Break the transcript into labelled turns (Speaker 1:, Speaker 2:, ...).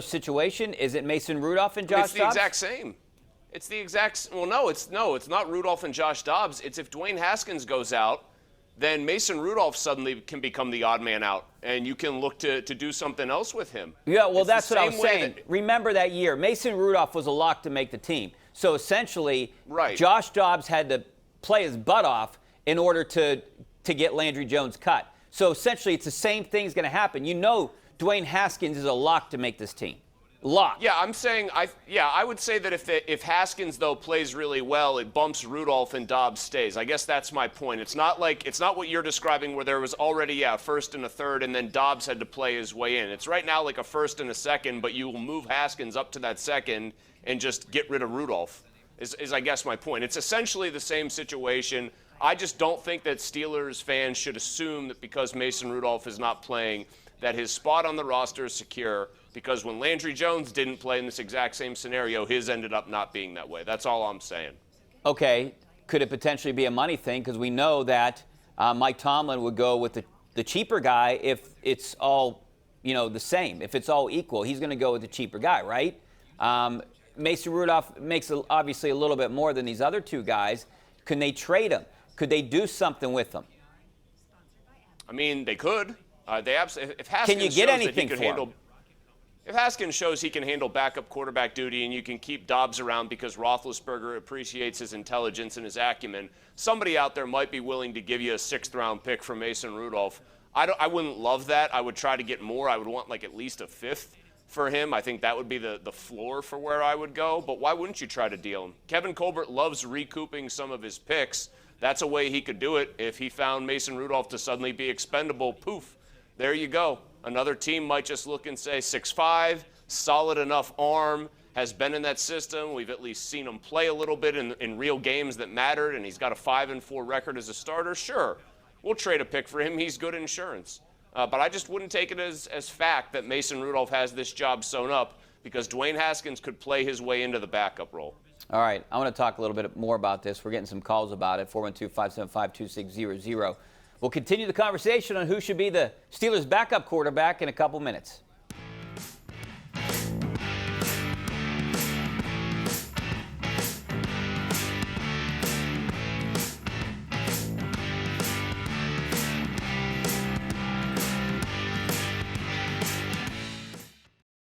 Speaker 1: situation? Is it Mason Rudolph and Josh Dobbs?
Speaker 2: It's the exact same. It's the exact. Well, no, it's not Rudolph and Josh Dobbs. It's if Dwayne Haskins goes out, then Mason Rudolph suddenly can become the odd man out, and you can look to do something else with him.
Speaker 1: Yeah, well, that's what I was saying. Remember that year, Mason Rudolph was a lock to make the team. So essentially,
Speaker 2: right.
Speaker 1: Josh Dobbs had to play his butt off in order to get Landry Jones cut. So essentially, it's the same thing's going to happen. You know, Dwayne Haskins is a lock to make this team. Lock.
Speaker 2: Yeah, I'm saying, I would say that if Haskins, though, plays really well, it bumps Rudolph and Dobbs stays. I guess that's my point. It's not what you're describing where there was already, a first and a third, and then Dobbs had to play his way in. It's right now like a first and a second, but you will move Haskins up to that second and just get rid of Rudolph, is I guess my point. It's essentially the same situation. I just don't think that Steelers fans should assume that because Mason Rudolph is not playing, that his spot on the roster is secure, because when Landry Jones didn't play in this exact same scenario, his ended up not being that way. That's all I'm saying.
Speaker 1: Okay. Could it potentially be a money thing? Because we know that Mike Tomlin would go with the cheaper guy if it's all, the same. If it's all equal, he's going to go with the cheaper guy, right? Mason Rudolph makes obviously a little bit more than these other two guys. Can they trade him? Could they do something with him?
Speaker 2: I mean, they could. If Haskins
Speaker 1: can you get
Speaker 2: shows
Speaker 1: anything
Speaker 2: that he can
Speaker 1: for
Speaker 2: handle,
Speaker 1: him?
Speaker 2: If Haskins shows he can handle backup quarterback duty and you can keep Dobbs around because Roethlisberger appreciates his intelligence and his acumen, somebody out there might be willing to give you a 6th-round pick for Mason Rudolph. I wouldn't love that. I would try to get more. I would want at least a 5th for him. I think that would be the floor for where I would go. But why wouldn't you try to deal him? Kevin Colbert loves recouping some of his picks. That's a way he could do it. If he found Mason Rudolph to suddenly be expendable, poof, there you go. Another team might just look and say 6'5", solid enough arm, has been in that system. We've at least seen him play a little bit in real games that mattered, and he's got a 5-4 record as a starter. Sure, we'll trade a pick for him. He's good insurance. But I just wouldn't take it as fact that Mason Rudolph has this job sewn up because Dwayne Haskins could play his way into the backup role.
Speaker 1: All right, I want to talk a little bit more about this. We're getting some calls about it, 412-575-2600. We'll continue the conversation on who should be the Steelers' backup quarterback in a couple minutes.